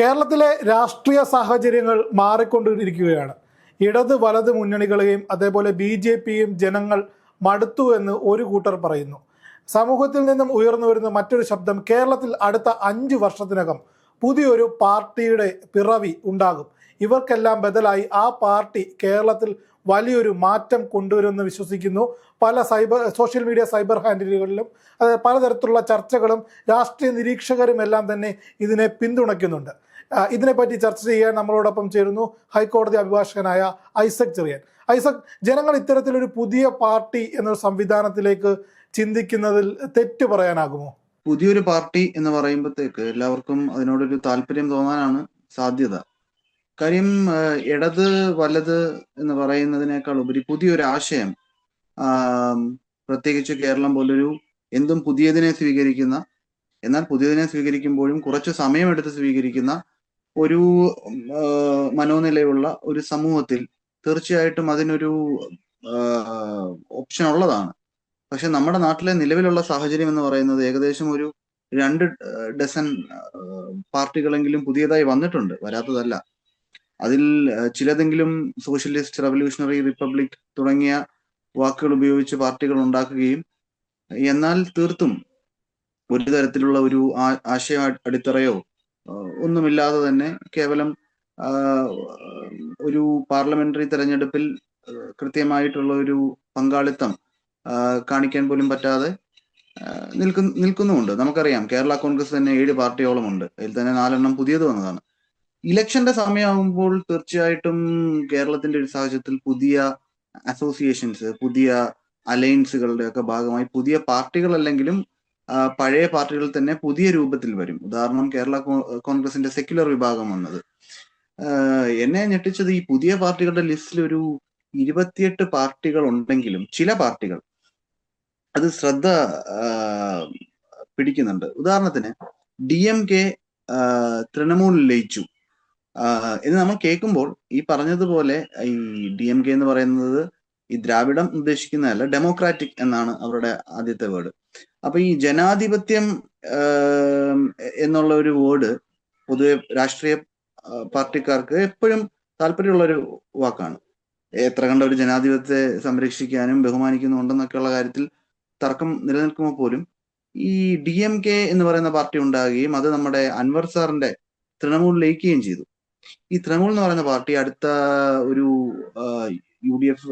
കേരളത്തിലെ രാഷ്ട്രീയ സാഹചര്യങ്ങൾ മാറിക്കൊണ്ടിരിക്കുകയാണ്. ഇടത് വലത് മുന്നണികളെയും അതേപോലെ BJPയും ജനങ്ങൾ മടുത്തു എന്ന് ഒരു കൂട്ടർ പറയുന്നു. സമൂഹത്തിൽ നിന്നും ഉയർന്നു വരുന്ന മറ്റൊരു ശബ്ദം കേരളത്തിൽ അടുത്ത 5 വർഷത്തിനകം പുതിയൊരു പാർട്ടിയുടെ പിറവി ഉണ്ടാകും. ഇവർക്കെല്ലാം ബദലായി ആ പാർട്ടി കേരളത്തിൽ വലിയൊരു മാറ്റം കൊണ്ടുവരുമെന്ന് വിശ്വസിക്കുന്നു. പല സോഷ്യൽ മീഡിയ സൈബർ ഹാൻഡിലുകളിലും പലതരത്തിലുള്ള ചർച്ചകളും രാഷ്ട്രീയ നിരീക്ഷകരും എല്ലാം തന്നെ ഇതിനെ പിന്തുണയ്ക്കുന്നുണ്ട്. ഇതിനെപ്പറ്റി ചർച്ച ചെയ്യാൻ നമ്മളോടൊപ്പം ചേരുന്നു ഹൈക്കോടതി അഭിഭാഷകനായ ഐസക് ചെറിയാൻ. ഐസക്, ജനങ്ങൾ ഇത്തരത്തിലൊരു പുതിയ പാർട്ടി എന്നൊരു സംവിധാനത്തിലേക്ക് ചിന്തിക്കുന്നതിൽ തെറ്റ് പറയാനാകുമോ? പുതിയൊരു പാർട്ടി എന്ന് പറയുമ്പോഴത്തേക്ക് എല്ലാവർക്കും അതിനോടൊരു താല്പര്യം തോന്നാനാണ് സാധ്യത. കാര്യം ഇടത് വലത് എന്ന് പറയുന്നതിനേക്കാൾ ഉപരി പുതിയൊരു ആശയം, പ്രത്യേകിച്ച് കേരളം പോലൊരു എന്തും പുതിയതിനെ സ്വീകരിക്കുന്ന, എന്നാൽ പുതിയതിനെ സ്വീകരിക്കുമ്പോഴും കുറച്ച് സമയമെടുത്ത് സ്വീകരിക്കുന്ന ഒരു മനോനിലയുള്ള ഒരു സമൂഹത്തിൽ തീർച്ചയായിട്ടും അതിനൊരു ഓപ്ഷൻ ഉള്ളതാണ്. പക്ഷെ നമ്മുടെ നാട്ടിലെ നിലവിലുള്ള സാഹചര്യം എന്ന് പറയുന്നത് ഏകദേശം ഒരു 2 ഡസൻ പാർട്ടികളെങ്കിലും പുതിയതായി വന്നിട്ടുണ്ട്, വരാത്തതല്ല. അതിൽ ചിലതെങ്കിലും സോഷ്യലിസ്റ്റ്, റവല്യൂഷണറി, റിപ്പബ്ലിക് തുടങ്ങിയ വാക്കുകൾ ഉപയോഗിച്ച് പാർട്ടികൾ ഉണ്ടാക്കുകയും എന്നാൽ തീർത്തും ഒരു തരത്തിലുള്ള ഒരു ആശയ അടിത്തറയോ ഒന്നുമില്ലാതെ തന്നെ കേവലം ഒരു പാർലമെന്ററി തെരഞ്ഞെടുപ്പിൽ കൃത്യമായിട്ടുള്ള ഒരു പങ്കാളിത്തം കാണിക്കാൻ പോലും പറ്റാതെ നിൽക്കുന്നുമുണ്ട്. നമുക്കറിയാം, കേരള കോൺഗ്രസ് തന്നെ 7 പാർട്ടിയോളം ഉണ്ട്. അതിൽ തന്നെ 4 എണ്ണം പുതിയത് വന്നതാണ്. ഇലക്ഷന്റെ സമയമാകുമ്പോൾ തീർച്ചയായിട്ടും കേരളത്തിന്റെ ഒരു സാഹചര്യത്തിൽ പുതിയ അസോസിയേഷൻസ്, പുതിയ അലയൻസുകളുടെ ഒക്കെ ഭാഗമായി പുതിയ പാർട്ടികളല്ലെങ്കിലും പഴയ പാർട്ടികൾ തന്നെ പുതിയ രൂപത്തിൽ വരും. ഉദാഹരണം, കേരള കോൺഗ്രസിന്റെ സെക്യുലർ വിഭാഗം വന്നത്. എന്നെ ഞെട്ടിച്ചത് ഈ പുതിയ പാർട്ടികളുടെ ലിസ്റ്റിൽ ഒരു 28 പാർട്ടികൾ ഉണ്ടെങ്കിലും ചില പാർട്ടികൾ അത് ശ്രദ്ധ പിടിക്കുന്നുണ്ട്. ഉദാഹരണത്തിന് DMK തൃണമൂലിൽ ലയിച്ചു എന്ന് നമ്മൾ കേൾക്കുമ്പോൾ ഈ പറഞ്ഞതുപോലെ ഈ DMK എന്ന് പറയുന്നത് ഈ ദ്രാവിഡം ഉദ്ദേശിക്കുന്നതല്ല, ഡെമോക്രാറ്റിക് എന്നാണ് അവരുടെ ആദ്യത്തെ വേർഡ്. അപ്പൊ ഈ ജനാധിപത്യം എന്നുള്ള ഒരു വേർഡ് പൊതുവെ രാഷ്ട്രീയ പാർട്ടിക്കാർക്ക് എപ്പോഴും താല്പര്യമുള്ള ഒരു വാക്കാണ്. എത്ര കണ്ട ഒരു ജനാധിപത്യത്തെ സംരക്ഷിക്കാനും ബഹുമാനിക്കുന്നുണ്ടെന്നൊക്കെയുള്ള കാര്യത്തിൽ തർക്കം നിലനിൽക്കുമ്പോൾ പോലും ഈ DMK എന്ന് പറയുന്ന പാർട്ടി ഉണ്ടാകുകയും അത് നമ്മുടെ അൻവർ സാറിന്റെ തൃണമൂൽ ലയിക്കുകയും ചെയ്തു. ഈ തൃണമൂൽ എന്ന് പറയുന്ന പാർട്ടി അടുത്ത ഒരു UDF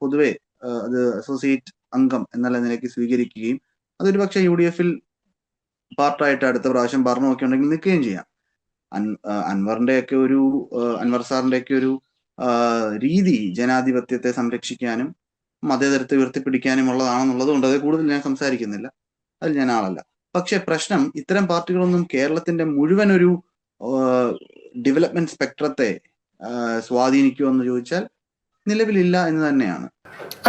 പൊതുവെ അത് അസോസിയേറ്റ് അംഗം എന്നുള്ള നിലയ്ക്ക് സ്വീകരിക്കുകയും അതൊരു പക്ഷെ UDFൽ പാർട്ടായിട്ട് അടുത്ത പ്രാവശ്യം ഭരണമൊക്കെ ഉണ്ടെങ്കിൽ നിൽക്കുകയും ചെയ്യാം. അൻവർ സാറിന്റെ ഒക്കെ ഒരു രീതി ജനാധിപത്യത്തെ സംരക്ഷിക്കാനും മതേതരത്തെ ഉയർത്തിപ്പിടിക്കാനും ഉള്ളതാണെന്നുള്ളത് കൊണ്ട് അത് കൂടുതൽ ഞാൻ സംസാരിക്കുന്നില്ല, അതിൽ ഞാൻ ആളല്ല. പക്ഷെ പ്രശ്നം, ഇത്തരം പാർട്ടികളൊന്നും കേരളത്തിന്റെ മുഴുവൻ ഒരു ഡെവലപ്മെന്റ് സ്പെക്ട്രത്തെ സ്വാധീനിക്കുമെന്ന് ചോദിച്ചാൽ നിലവിലില്ല എന്ന് തന്നെയാണ്.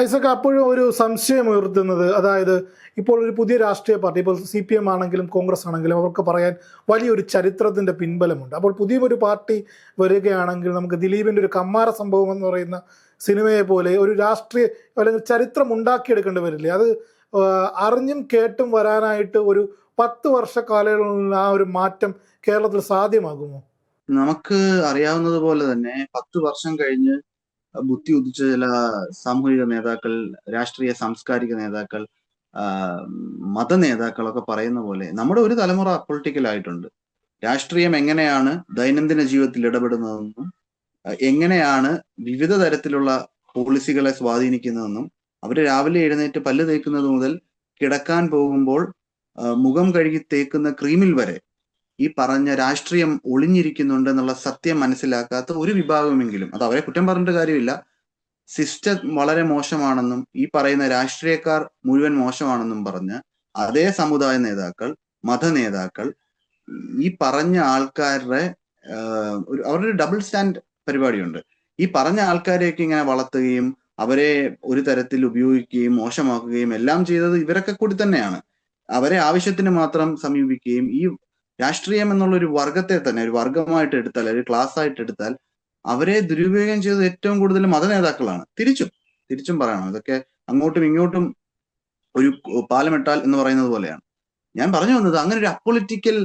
ഐസക്, അപ്പോഴും ഒരു സംശയം ഉയർത്തുന്നത്, അതായത് ഇപ്പോൾ ഒരു പുതിയ രാഷ്ട്രീയ പാർട്ടി, ഇപ്പോൾ CPM ആണെങ്കിലും കോൺഗ്രസ് ആണെങ്കിലും അവർക്ക് പറയാൻ വലിയൊരു ചരിത്രത്തിന്റെ പിൻബലമുണ്ട്. അപ്പോൾ പുതിയൊരു പാർട്ടി വരികയാണെങ്കിൽ നമുക്ക് ദിലീപിന്റെ ഒരു കമ്മാര സംഭവം എന്ന് പറയുന്ന സിനിമയെ പോലെ ഒരു രാഷ്ട്രീയ അല്ലെങ്കിൽ ചരിത്രം ഉണ്ടാക്കിയെടുക്കേണ്ടി വരില്ലേ? അത് അറിഞ്ഞും കേട്ടും വരാനായിട്ട് ഒരു 10 വർഷക്കാലങ്ങളിൽ ആ ഒരു മാറ്റം കേരളത്തിൽ സാധ്യമാകുമോ? നമുക്ക് അറിയാവുന്നത് പോലെ തന്നെ 10 വർഷം കഴിഞ്ഞ് ബുദ്ധി ഉദിച്ച ചില സാമൂഹിക നേതാക്കൾ, രാഷ്ട്രീയ സാംസ്കാരിക നേതാക്കൾ, മത നേതാക്കളൊക്കെ പറയുന്ന പോലെ നമ്മുടെ ഒരു തലമുറ പൊളിറ്റിക്കൽ ആയിട്ടുണ്ട്. രാഷ്ട്രീയം എങ്ങനെയാണ് ദൈനംദിന ജീവിതത്തിൽ ഇടപെടുന്നതെന്നും എങ്ങനെയാണ് വിവിധ തരത്തിലുള്ള പോളിസികളെ സ്വാധീനിക്കുന്നതെന്നും അവർ രാവിലെ എഴുന്നേറ്റ് പല്ല് തേക്കുന്നത് മുതൽ കിടക്കാൻ പോകുമ്പോൾ മുഖം കഴുകി തേക്കുന്ന ക്രീമിൽ വരെ ഈ പറഞ്ഞ രാഷ്ട്രീയം ഒളിഞ്ഞിരിക്കുന്നുണ്ട് എന്നുള്ള സത്യം മനസ്സിലാക്കാത്ത ഒരു വിഭാഗമെങ്കിലും, അത് അവരെ കുറ്റം പറഞ്ഞിട്ട് കാര്യമില്ല, സിസ്റ്റം വളരെ മോശമാണെന്നും ഈ പറയുന്ന രാഷ്ട്രീയക്കാർ മുഴുവൻ മോശമാണെന്നും പറഞ്ഞ് അതേ സമുദായ നേതാക്കൾ, മത നേതാക്കൾ ഈ പറഞ്ഞ ആൾക്കാരുടെ അവരുടെ ഒരു ഡബിൾ സ്റ്റാൻഡ് പരിപാടിയുണ്ട്. ഈ പറഞ്ഞ ആൾക്കാരെയൊക്കെ ഇങ്ങനെ വളർത്തുകയും അവരെ ഒരു തരത്തിൽ ഉപയോഗിക്കുകയും മോശമാക്കുകയും എല്ലാം ചെയ്തത് ഇവരൊക്കെ കൂടി തന്നെയാണ്. അവരെ ആവശ്യത്തിന് മാത്രം സമീപിക്കുകയും ഈ രാഷ്ട്രീയം എന്നുള്ള ഒരു വർഗത്തെ തന്നെ ഒരു വർഗമായിട്ട് എടുത്താൽ, ഒരു ക്ലാസ് ആയിട്ട് എടുത്താൽ അവരെ ദുരുപയോഗം ചെയ്തത് ഏറ്റവും കൂടുതൽ മത നേതാക്കളാണ്. തിരിച്ചും പറയണം, ഇതൊക്കെ അങ്ങോട്ടും ഇങ്ങോട്ടും ഒരു പാലമിട്ടാൽ എന്ന് പറയുന്നത് പോലെയാണ്. ഞാൻ പറഞ്ഞു വന്നത്, അങ്ങനെ ഒരു അപ്പൊളിറ്റിക്കൽ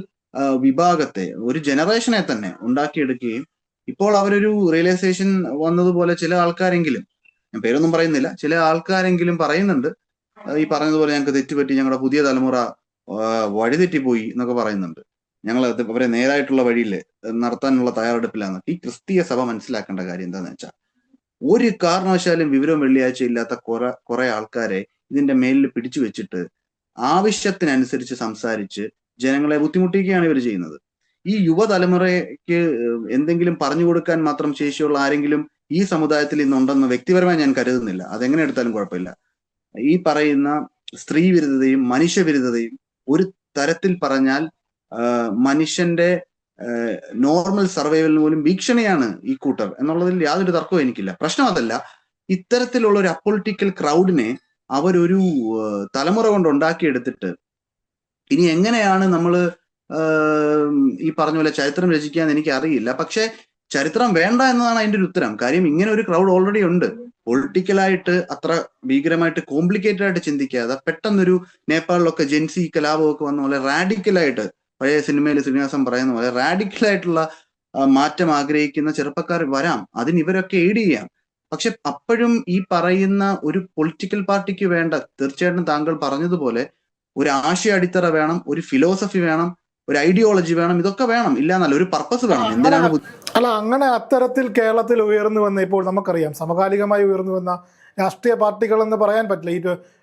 വിഭാഗത്തെ, ഒരു ജനറേഷനെ തന്നെ ഉണ്ടാക്കിയെടുക്കുകയും ഇപ്പോൾ അവരൊരു റിയലൈസേഷൻ വന്നതുപോലെ ചില ആൾക്കാരെങ്കിലും, ഞാൻ പേരൊന്നും പറയുന്നില്ല, ചില ആൾക്കാരെങ്കിലും പറയുന്നുണ്ട്, ഈ പറഞ്ഞതുപോലെ ഞങ്ങൾക്ക് തെറ്റുപറ്റി, ഞങ്ങളുടെ പുതിയ തലമുറ വഴിതെറ്റിപ്പോയി എന്നൊക്കെ പറയുന്നുണ്ട്. ഞങ്ങൾ അവരെ നേരായിട്ടുള്ള വഴിയിൽ നടത്താനുള്ള തയ്യാറെടുപ്പിലാണ്. ഈ ക്രിസ്തീയ സഭ മനസ്സിലാക്കേണ്ട കാര്യം എന്താണെന്ന് വെച്ചാൽ, ഒരു കാരണവശാലും വിവരവും വെള്ളിയാഴ്ച ഇല്ലാത്ത കുറെ ആൾക്കാരെ ഇതിന്റെ മേലിൽ പിടിച്ചു വെച്ചിട്ട് ആവശ്യത്തിനനുസരിച്ച് സംസാരിച്ച് ജനങ്ങളെ ബുദ്ധിമുട്ടിക്കുകയാണ് ഇവർ ചെയ്യുന്നത്. ഈ യുവതലമുറയ്ക്ക് എന്തെങ്കിലും പറഞ്ഞു കൊടുക്കാൻ മാത്രം ശേഷിയുള്ള ആരെങ്കിലും ഈ സമുദായത്തിൽ ഇന്നുണ്ടെന്ന് വ്യക്തിപരമായി ഞാൻ കരുതുന്നില്ല. അതെങ്ങനെ എടുത്താലും കുഴപ്പമില്ല. ഈ പറയുന്ന സ്ത്രീ വിരുദ്ധതയും മനുഷ്യവിരുദ്ധതയും ഒരു തരത്തിൽ പറഞ്ഞാൽ മനുഷ്യന്റെ നോർമൽ സർവൈവലിന് പോലും ഭീഷണിയാണ് ഈ കൂട്ടർ എന്നുള്ളതിൽ യാതൊരു തർക്കവും എനിക്കില്ല. പ്രശ്നം അതല്ല, ഇത്തരത്തിലുള്ള ഒരു അപ്പൊളിറ്റിക്കൽ ക്രൗഡിനെ അവരൊരു തലമുറ കൊണ്ട് ഉണ്ടാക്കിയെടുത്തിട്ട് ഇനി എങ്ങനെയാണ് നമ്മൾ ഈ പറഞ്ഞ പോലെ ചരിത്രം രചിക്കാൻ എനിക്ക് അറിയില്ല. പക്ഷെ ചരിത്രം വേണ്ട എന്നതാണ് അതിന്റെ ഒരു ഉത്തരം. കാര്യം ഇങ്ങനെ ഒരു ക്രൗഡ് ഓൾറെഡി ഉണ്ട്. പൊളിറ്റിക്കലായിട്ട് അത്ര ഭീകരമായിട്ട് കോംപ്ലിക്കേറ്റഡ് ആയിട്ട് ചിന്തിക്കാതെ പെട്ടെന്നൊരു നേപ്പാളിലൊക്കെ ജെൻസി കലാപമൊക്കെ വന്ന പോലെ റാഡിക്കലായിട്ട്, പഴയ സിനിമയിൽ ശ്രീനിവാസൻ പറയുന്ന പോലെ റാഡിക്കലായിട്ടുള്ള മാറ്റം ആഗ്രഹിക്കുന്ന ചെറുപ്പക്കാർ വരാം. അതിന് ഇവരൊക്കെ എയ്ഡ് ചെയ്യാം. പക്ഷെ അപ്പോഴും ഈ പറയുന്ന ഒരു പൊളിറ്റിക്കൽ പാർട്ടിക്ക് വേണ്ട, തീർച്ചയായിട്ടും താങ്കൾ പറഞ്ഞതുപോലെ ഒരു ആശയ അടിത്തറ വേണം, ഒരു ഫിലോസഫി വേണം, ഒരു ഐഡിയോളജി വേണം, ഇതൊക്കെ വേണം. ഇല്ലാന്നല്ല, ഒരു പർപ്പസ് വേണം. എന്തിനാണ് അല്ല, അങ്ങനെ അത്തരത്തിൽ കേരളത്തിൽ ഉയർന്നു വന്ന, ഇപ്പോൾ നമുക്കറിയാം സമകാലികമായി ഉയർന്നു വന്ന രാഷ്ട്രീയ പാർട്ടികൾ എന്ന് പറയാൻ പറ്റില്ല. ഈ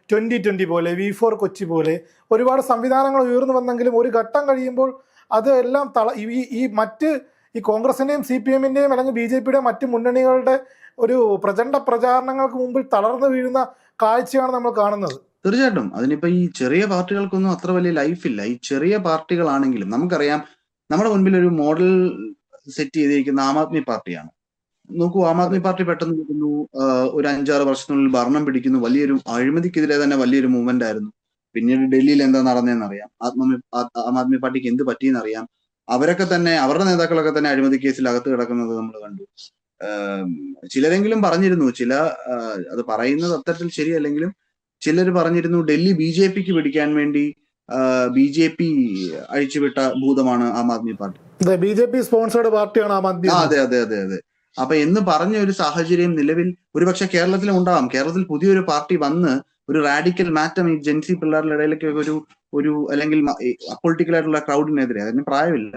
2020 പോലെ, V4 കൊച്ചി പോലെ ഒരുപാട് സംവിധാനങ്ങൾ ഉയർന്നു വന്നെങ്കിലും ഒരു ഘട്ടം കഴിയുമ്പോൾ അത് എല്ലാം ഈ കോൺഗ്രസിന്റെയും CPM-ന്റെയും അല്ലെങ്കിൽ BJP-യുടെ മറ്റ് മുന്നണികളുടെ ഒരു പ്രചണ്ഡ പ്രചാരണങ്ങൾക്ക് മുമ്പിൽ തളർന്നു വീഴുന്ന കാഴ്ചയാണ് നമ്മൾ കാണുന്നത്. തീർച്ചയായിട്ടും അതിനിപ്പോ ഈ ചെറിയ പാർട്ടികൾക്കൊന്നും അത്ര വലിയ ലൈഫില്ല. ഈ ചെറിയ പാർട്ടികളാണെങ്കിലും നമുക്കറിയാം, നമ്മുടെ മുൻപിൽ ഒരു മോഡൽ സെറ്റ് ചെയ്തിരിക്കുന്ന ആം ആദ്മി പാർട്ടിയാണ്. നോക്കൂ, ആം ആദ്മി പാർട്ടി പെട്ടെന്ന് നോക്കുന്നു, ഒരു 5-6 വർഷത്തിനുള്ളിൽ ഭരണം പിടിക്കുന്നു. വലിയൊരു അഴിമതിക്കെതിരെ തന്നെ വലിയൊരു മൂവ്മെന്റ് ആയിരുന്നു. പിന്നീട് ഡൽഹിയിൽ എന്താ നടന്നതെന്ന് അറിയാം. ആം ആദ്മി പാർട്ടിക്ക് എന്ത് പറ്റിയെന്ന് അറിയാം. അവരൊക്കെ തന്നെ, അവരുടെ നേതാക്കളൊക്കെ തന്നെ അഴിമതി കേസിൽ അകത്ത് കിടക്കുന്നത് നമ്മൾ കണ്ടു. ചിലരെങ്കിലും പറഞ്ഞിരുന്നു, അത് പറയുന്നത് അത്തരത്തിൽ ശരിയല്ലെങ്കിലും ചിലർ പറഞ്ഞിരുന്നു, ഡൽഹി BJP-ക്ക് പിടിക്കാൻ വേണ്ടി BJP അഴിച്ചുവിട്ട ഭൂതമാണ് Aam Aadmi party. BJP sponsored പാർട്ടിയാണ് ആം ആദ്മി. അതെ അതെ അതെ അതെ. അപ്പൊ എന്ന് പറഞ്ഞ ഒരു സാഹചര്യം നിലവിൽ ഒരുപക്ഷെ കേരളത്തിലും ഉണ്ടാവാം. കേരളത്തിൽ പുതിയൊരു പാർട്ടി വന്ന് ഒരു റാഡിക്കൽ മാറ്റം ഈ ജെൻസി പിള്ളേരുടെ ഇടയിലേക്ക് ഒരു അല്ലെങ്കിൽ അപ്പൊളിറ്റിക്കൽ ആയിട്ടുള്ള ക്രൗഡിനെതിരെ, അതിന് പ്രായമില്ല,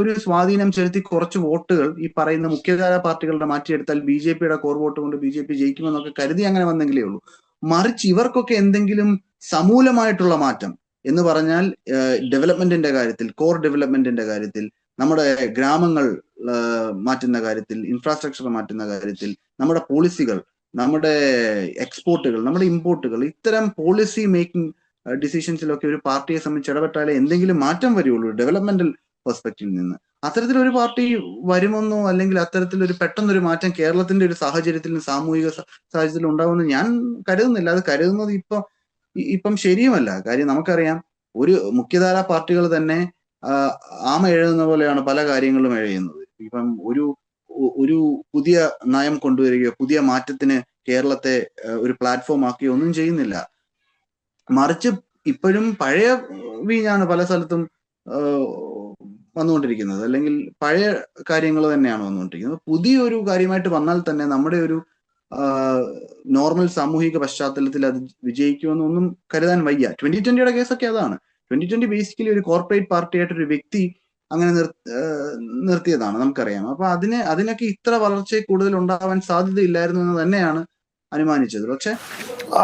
ഒരു സ്വാധീനം ചെലുത്തി കുറച്ച് വോട്ടുകൾ ഈ പറയുന്ന മുഖ്യധാര പാർട്ടികളുടെ മാറ്റിയെടുത്താൽ BJP-യുടെ കോർ വോട്ട് കൊണ്ട് BJP ജയിക്കുമെന്നൊക്കെ കരുതി അങ്ങനെ വന്നെങ്കിലേ ഉള്ളൂ. മറിച്ച് ഇവർക്കൊക്കെ എന്തെങ്കിലും സമൂലമായിട്ടുള്ള മാറ്റം എന്ന് പറഞ്ഞാൽ ഡെവലപ്മെന്റിന്റെ കാര്യത്തിൽ, കോർ ഡെവലപ്മെന്റിന്റെ കാര്യത്തിൽ, നമ്മുടെ ഗ്രാമങ്ങൾ മാറ്റുന്ന കാര്യത്തിൽ, ഇൻഫ്രാസ്ട്രക്ചർ മാറ്റുന്ന കാര്യത്തിൽ, നമ്മുടെ പോളിസികൾ, നമ്മുടെ എക്സ്പോർട്ടുകൾ, നമ്മുടെ ഇമ്പോർട്ടുകൾ, ഇത്തരം പോളിസി മേക്കിംഗ് ഡിസിഷൻസിലൊക്കെ ഒരു പാർട്ടിയെ സംബന്ധിച്ച് ഇടപെട്ടാലേ എന്തെങ്കിലും മാറ്റം വരുള്ളൂ ഡെവലപ്മെന്റൽ പെർസ്പെക്റ്റീവിൽ നിന്ന്. അത്തരത്തിലൊരു പാർട്ടി വരുമെന്നോ അല്ലെങ്കിൽ അത്തരത്തിലൊരു പെട്ടെന്നൊരു മാറ്റം കേരളത്തിന്റെ ഒരു സാഹചര്യത്തിൽ, സാമൂഹിക സാഹചര്യത്തിൽ ഉണ്ടാവുമെന്ന് ഞാൻ കരുതുന്നില്ല. അത് കരുതുന്നത് ഇപ്പം ശരിയുമല്ല. കാര്യം നമുക്കറിയാം, ഒരു മുഖ്യധാരാ പാർട്ടികൾ തന്നെ ആമ എഴുതുന്ന പോലെയാണ് പല കാര്യങ്ങളും എഴുതുന്നത്. ഇപ്പം ഒരു പുതിയ നയം കൊണ്ടുവരികയോ പുതിയ മാറ്റത്തിന് കേരളത്തെ ഒരു പ്ലാറ്റ്ഫോം ആക്കുകയോ ഒന്നും ചെയ്യുന്നില്ല. മറിച്ച് ഇപ്പോഴും പഴയ വീഞ്ഞാണ് പല സ്ഥലത്തും വന്നുകൊണ്ടിരിക്കുന്നത്, അല്ലെങ്കിൽ പഴയ കാര്യങ്ങൾ തന്നെയാണ് വന്നുകൊണ്ടിരിക്കുന്നത്. പുതിയൊരു കാര്യമായിട്ട് വന്നാൽ തന്നെ നമ്മുടെ ഒരു നോർമൽ സാമൂഹിക പശ്ചാത്തലത്തിൽ അത് വിജയിക്കുമെന്നൊന്നും കരുതാൻ വയ്യ. 2020-യുടെ കേസൊക്കെ അതാണ്. 2020 ബേസിക്കലി ഒരു കോർപ്പറേറ്റ് പാർട്ടിയായിട്ട് ഒരു വ്യക്തി അങ്ങനെ നിർത്തിയതാണ്, നമുക്കറിയാം. അപ്പൊ അതിനൊക്കെ ഇത്ര വളർച്ച കൂടുതൽ ഉണ്ടാവാൻ സാധ്യതയില്ലായിരുന്നു എന്ന് തന്നെയാണ് അനുമാനിച്ചത്. പക്ഷെ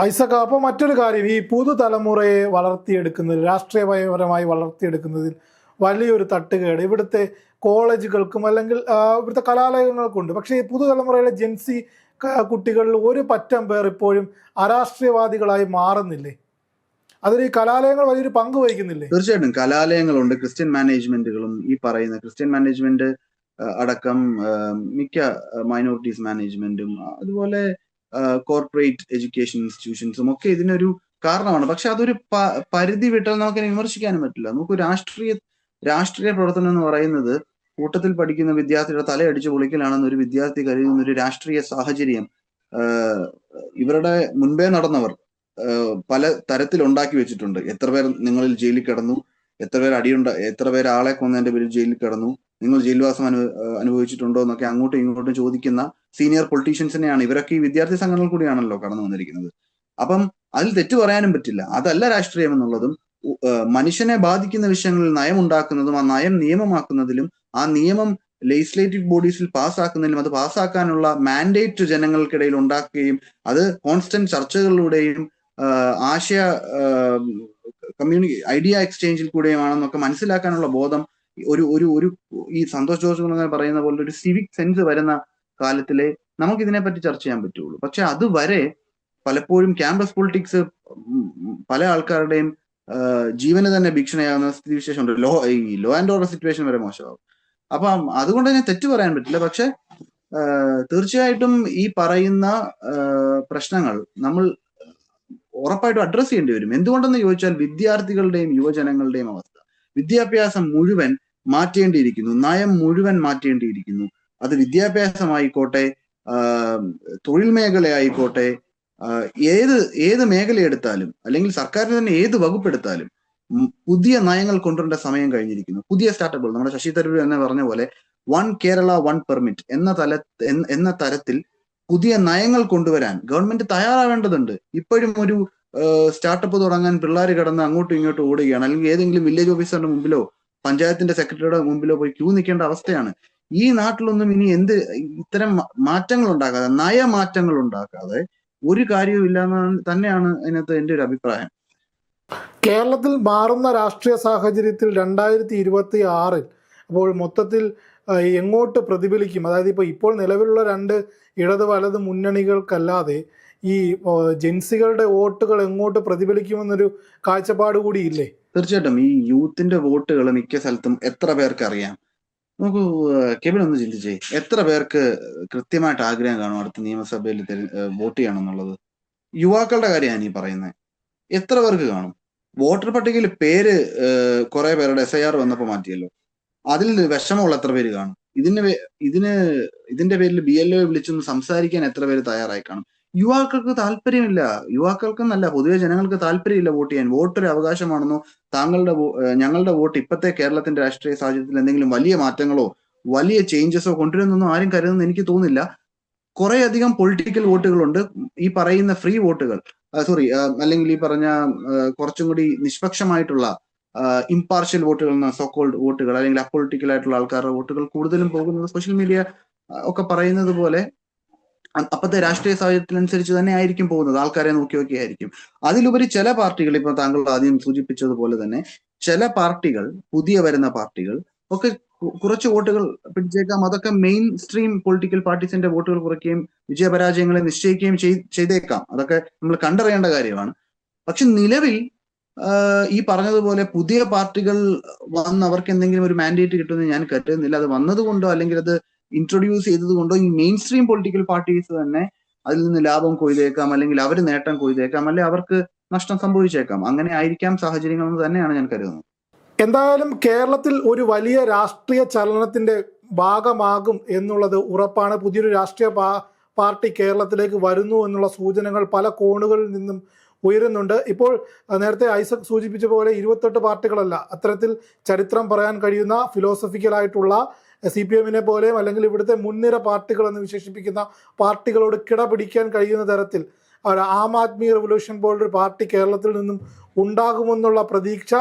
ഐസക്, അപ്പൊ മറ്റൊരു കാര്യം, ഈ പുതുതലമുറയെ വളർത്തിയെടുക്കുന്നതിൽ, രാഷ്ട്രീയപരമായി വളർത്തിയെടുക്കുന്നതിൽ വലിയൊരു തട്ടുകേട് ഇവിടുത്തെ കോളേജുകൾക്കും അല്ലെങ്കിൽ ഇവിടുത്തെ കലാലയങ്ങൾക്കുണ്ട്. പക്ഷേ ഈ പുതുതലമുറയിലെ ജെൻസി കുട്ടികളിൽ ഒരു പറ്റം പേർ ഇപ്പോഴും അരാഷ്ട്രീയവാദികളായി മാറുന്നില്ലേ? അതിൽ ഈ കലാലയങ്ങൾ വലിയൊരു പങ്ക് വഹിക്കുന്നില്ലേ? തീർച്ചയായിട്ടും കലാലയങ്ങളുണ്ട്, ക്രിസ്ത്യൻ മാനേജ്മെന്റുകളും, ഈ പറയുന്ന ക്രിസ്ത്യൻ മാനേജ്മെന്റ് അടക്കം മിക്ക മൈനോറിറ്റീസ് മാനേജ്മെന്റും അതുപോലെ കോർപ്പറേറ്റ് എഡ്യൂക്കേഷൻ ഇൻസ്റ്റിറ്റ്യൂഷൻസും ഒക്കെ ഇതിനൊരു കാരണമാണ്. പക്ഷെ അതൊരു പരിധി വിട്ടാൽ നമുക്ക് വിമർശിക്കാനും പറ്റില്ല. നമുക്ക് രാഷ്ട്രീയ പ്രവർത്തനം എന്ന് പറയുന്നത് കൂട്ടത്തിൽ പഠിക്കുന്ന വിദ്യാർത്ഥിയുടെ തലയടിച്ച് പൊളിക്കലാണെന്ന് ഒരു വിദ്യാർത്ഥി കരുതുന്ന ഒരു രാഷ്ട്രീയ സാഹചര്യം ഇവരുടെ മുൻപേ നടന്നവർ പല തരത്തിൽ ഉണ്ടാക്കി വെച്ചിട്ടുണ്ട്. എത്ര പേർ നിങ്ങളിൽ ജയിലിൽ കിടന്നു, എത്ര പേര് ആളെ കൊന്നതിന്റെ പേരിൽ ജയിലിൽ കിടന്നു, നിങ്ങൾ ജയിൽവാസം അനുഭവിച്ചിട്ടുണ്ടോ എന്നൊക്കെ അങ്ങോട്ടും ഇങ്ങോട്ടും ചോദിക്കുന്ന സീനിയർ പൊളിറ്റീഷ്യൻസിനെയാണ്. ഇവരൊക്കെ ഈ വിദ്യാർത്ഥി സംഘടനകൾ കൂടിയാണല്ലോ കടന്നു വന്നിരിക്കുന്നത്. അപ്പം അതിൽ തെറ്റു പറയാനും പറ്റില്ല. അതല്ല രാഷ്ട്രീയം എന്നുള്ളതും മനുഷ്യനെ ബാധിക്കുന്ന വിഷയങ്ങളിൽ നയം ഉണ്ടാക്കുന്നതും ആ നയം നിയമമാക്കുന്നതിലും ആ നിയമം ലെജിസ്ലേറ്റീവ് ബോഡീസിൽ പാസ്സാക്കുന്നതിലും അത് പാസ്സാക്കാനുള്ള മാൻഡേറ്റ് ജനങ്ങൾക്കിടയിൽ ഉണ്ടാക്കുകയും അത് കോൺസ്റ്റന്റ് ചർച്ചകളിലൂടെയും ആശയ ഐഡിയ എക്സ്ചേഞ്ചിൽ കൂടെയുമാണെന്നൊക്കെ മനസ്സിലാക്കാനുള്ള ബോധം ഒരു ഒരു ഒരു ഈ സന്തോഷ് ജോർജ് കുന്നനെ പറയുന്ന പോലെ ഒരു സിവിക് സെൻസ് വരുന്ന കാലത്തിലെ നമുക്ക് ഇതിനെപ്പറ്റി ചർച്ച ചെയ്യാൻ പറ്റുള്ളൂ. പക്ഷെ അതുവരെ പലപ്പോഴും ക്യാമ്പസ് പൊളിറ്റിക്സ് പല ആൾക്കാരുടെയും ജീവന് തന്നെ ഭീഷണിയാകുന്ന സ്ഥിതിവിശേഷമുണ്ട്. ഈ ലോ ആൻഡ് ഓർഡർ സിറ്റുവേഷൻ വരെ മോശമാകും. അപ്പം അതുകൊണ്ട് തന്നെ തെറ്റ് പറയാൻ പറ്റില്ല. പക്ഷെ തീർച്ചയായിട്ടും ഈ പറയുന്ന പ്രശ്നങ്ങൾ നമ്മൾ ഉറപ്പായിട്ടും അഡ്രസ് ചെയ്യേണ്ടി വരും. എന്തുകൊണ്ടെന്ന് ചോദിച്ചാൽ വിദ്യാർത്ഥികളുടെയും യുവജനങ്ങളുടെയും അവസ്ഥ, വിദ്യാഭ്യാസം മുഴുവൻ മാറ്റേണ്ടിയിരിക്കുന്നു, നയം മുഴുവൻ മാറ്റേണ്ടിയിരിക്കുന്നു. അത് വിദ്യാഭ്യാസമായിക്കോട്ടെ, തൊഴിൽ മേഖലയായിക്കോട്ടെ, ഏത് മേഖല എടുത്താലും അല്ലെങ്കിൽ സർക്കാരിന് തന്നെ ഏത് വകുപ്പ് എടുത്താലും പുതിയ നയങ്ങൾ കൊണ്ടുവരേണ്ട സമയം കഴിഞ്ഞിരിക്കുന്നു. പുതിയ സ്റ്റാർട്ടപ്പുകൾ, നമ്മുടെ ശശി തരൂർ തന്നെ പറഞ്ഞ പോലെ 1 കേരള 1 പെർമിറ്റ് എന്ന തരത്തിൽ പുതിയ നയങ്ങൾ കൊണ്ടുവരാൻ ഗവൺമെന്റ് തയ്യാറാവേണ്ടതുണ്ട്. ഇപ്പോഴും ഒരു സ്റ്റാർട്ടപ്പ് തുടങ്ങാൻ പിള്ളേർ കിടന്ന് അങ്ങോട്ടും ഇങ്ങോട്ടും ഓടുകയാണ്. അല്ലെങ്കിൽ ഏതെങ്കിലും വില്ലേജ് ഓഫീസറുടെ മുമ്പിലോ പഞ്ചായത്തിന്റെ സെക്രട്ടറിയുടെ മുമ്പിലോ പോയി ക്യൂ നിൽക്കേണ്ട അവസ്ഥയാണ്. ഈ നാട്ടിലൊന്നും ഇനി ഇത്തരം മാറ്റങ്ങൾ ഉണ്ടാക്കാതെ, നയമാറ്റങ്ങൾ ഉണ്ടാക്കാതെ ഒരു കാര്യവും ഇല്ലെന്ന് തന്നെയാണ് അതിനകത്ത് എൻ്റെ ഒരു അഭിപ്രായം. കേരളത്തിൽ മാറുന്ന രാഷ്ട്രീയ സാഹചര്യത്തിൽ 2026 അപ്പോൾ മൊത്തത്തിൽ എങ്ങോട്ട് പ്രതിഫലിക്കും? അതായത് ഇപ്പോൾ നിലവിലുള്ള 2 ഇടത് വലത് മുന്നണികൾക്കല്ലാതെ ഈ ജെൻസികളുടെ വോട്ടുകൾ എങ്ങോട്ട് പ്രതിഫലിക്കുമെന്നൊരു കാഴ്ചപ്പാട് കൂടിയില്ലേ? തീർച്ചയായിട്ടും ഈ യൂത്തിന്റെ വോട്ടുകൾ മിക്ക സ്ഥലത്തും എത്ര പേർക്ക് അറിയാം? നമുക്ക് കെവിൻ ഒന്ന് ചിന്തിച്ചേ, എത്ര പേർക്ക് കൃത്യമായിട്ട് ആഗ്രഹം കാണും അടുത്ത നിയമസഭയിൽ വോട്ട് ചെയ്യണം എന്നുള്ളത്? യുവാക്കളുടെ കാര്യമാണ് ഈ പറയുന്നത്. എത്ര പേർക്ക് കാണും? വോട്ടർ പട്ടികയിൽ പേര് കുറെ പേരുടെ SIR വന്നപ്പോൾ മാറ്റിയല്ലോ, അതിൽ വിഷമമുള്ള എത്ര പേര് കാണും? ഇതിന്റെ പേരിൽ BLO വിളിച്ചൊന്ന് സംസാരിക്കാൻ എത്ര പേര് തയ്യാറായി കാണും? യുവാക്കൾക്ക് താല്പര്യമില്ല. യുവാക്കൾക്കെന്നല്ല, പൊതുവെ ജനങ്ങൾക്ക് താല്പര്യമില്ല വോട്ട് ചെയ്യാൻ. വോട്ടൊരു അവകാശമാണെന്നോ ഞങ്ങളുടെ വോട്ട് ഇപ്പോഴത്തെ കേരളത്തിന്റെ രാഷ്ട്രീയ സാഹചര്യത്തിൽ എന്തെങ്കിലും വലിയ മാറ്റങ്ങളോ വലിയ ചേഞ്ചസോ കൊണ്ടുവരുന്നൊന്നും ആരും കരുതുന്നു എനിക്ക് തോന്നുന്നില്ല. കുറെ അധികം പൊളിറ്റിക്കൽ വോട്ടുകളുണ്ട്, ഈ പറയുന്ന ഫ്രീ വോട്ടുകൾ, അല്ലെങ്കിൽ ഈ പറഞ്ഞ കുറച്ചും കൂടി നിഷ്പക്ഷമായിട്ടുള്ള ഇംപാർഷ്യൽ വോട്ടുകൾ എന്ന സോക്കോൾഡ് വോട്ടുകൾ, അല്ലെങ്കിൽ അപൊളിറ്റിക്കൽ ആയിട്ടുള്ള ആൾക്കാരുടെ വോട്ടുകൾ കൂടുതലും പോകുന്നത് സോഷ്യൽ മീഡിയ ഒക്കെ പറയുന്നത് പോലെ അപ്പത്തെ രാഷ്ട്രീയ സാഹചര്യത്തിനനുസരിച്ച് തന്നെ ആയിരിക്കും പോകുന്നത്. ആൾക്കാരെ നോക്കി ആയിരിക്കും. അതിലുപരി ചില പാർട്ടികൾ, ഇപ്പൊ താങ്കൾ ആദ്യം സൂചിപ്പിച്ചതുപോലെ തന്നെ ചില പാർട്ടികൾ, പുതിയ വരുന്ന പാർട്ടികൾ ഒക്കെ കുറച്ച് വോട്ടുകൾ പിടിച്ചേക്കാം. അതൊക്കെ മെയിൻ സ്ട്രീം പൊളിറ്റിക്കൽ പാർട്ടീസിന്റെ വോട്ടുകൾ കുറയ്ക്കുകയും വിജയപരാജയങ്ങളെ നിശ്ചയിക്കുകയും ചെയ്തേക്കാം. അതൊക്കെ നമ്മൾ കണ്ടറിയേണ്ട കാര്യമാണ്. പക്ഷെ നിലവിൽ ഈ പറഞ്ഞതുപോലെ പുതിയ പാർട്ടികൾ വന്ന് അവർക്ക് എന്തെങ്കിലും ഒരു മാൻഡേറ്റ് കിട്ടുമെന്ന് ഞാൻ കരുതുന്നില്ല. അത് വന്നതുകൊണ്ടോ അല്ലെങ്കിൽ അത് ഇൻട്രൊഡ്യൂസ് ചെയ്തത് കൊണ്ടോ ഈ മെയിൻ സ്ട്രീം പൊളിറ്റിക്കൽ പാർട്ടീസ് തന്നെ അതിൽ നിന്ന് ലാഭം കൊയ്തേക്കാം, അല്ലെങ്കിൽ അവർ നേട്ടം കൊയ്തേക്കാം, അല്ലെങ്കിൽ അവർക്ക് നഷ്ടം സംഭവിച്ചേക്കാം. അങ്ങനെ ആയിരിക്കാം സാഹചര്യങ്ങളെന്ന് തന്നെയാണ് ഞാൻ കരുതുന്നത്. എന്തായാലും കേരളത്തിൽ ഒരു വലിയ രാഷ്ട്രീയ ചലനത്തിന്റെ ഭാഗമാകും എന്നുള്ളത് ഉറപ്പാണ്. പുതിയൊരു രാഷ്ട്രീയ പാർട്ടി കേരളത്തിലേക്ക് വരുന്നു എന്നുള്ള സൂചനകൾ പല കോണുകളിൽ നിന്നും ഉയരുന്നുണ്ട്. ഇപ്പോൾ നേരത്തെ ഐസക് സൂചിപ്പിച്ച പോലെ 28 പാർട്ടികളല്ല, അത്തരത്തിൽ ചരിത്രം പറയാൻ കഴിയുന്ന ഫിലോസഫിക്കലായിട്ടുള്ള CPM-നെ പോലെയും അല്ലെങ്കിൽ ഇവിടുത്തെ മുൻനിര പാർട്ടികൾ എന്ന് വിശേഷിപ്പിക്കുന്ന പാർട്ടികളോട് കിടപിടിക്കാൻ കഴിയുന്ന തരത്തിൽ ആം ആദ്മി റെവല്യൂഷൻ പോലൊരു പാർട്ടി കേരളത്തിൽ നിന്നും ഉണ്ടാകുമെന്നുള്ള പ്രതീക്ഷ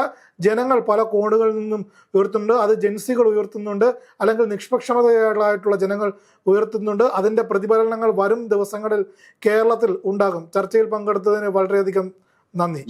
ജനങ്ങൾ പല കോണുകളിൽ നിന്നും ഉയർത്തുന്നുണ്ട്. അത് ജെൻസികൾ ഉയർത്തുന്നുണ്ട്, അല്ലെങ്കിൽ നിഷ്പക്ഷമതയായിട്ടുള്ള ജനങ്ങൾ ഉയർത്തുന്നുണ്ട്. അതിൻ്റെ പ്രതിഫലനങ്ങൾ വരും ദിവസങ്ങളിൽ കേരളത്തിൽ ഉണ്ടാകും. ചർച്ചയിൽ പങ്കെടുത്തതിന് വളരെയധികം നന്ദി.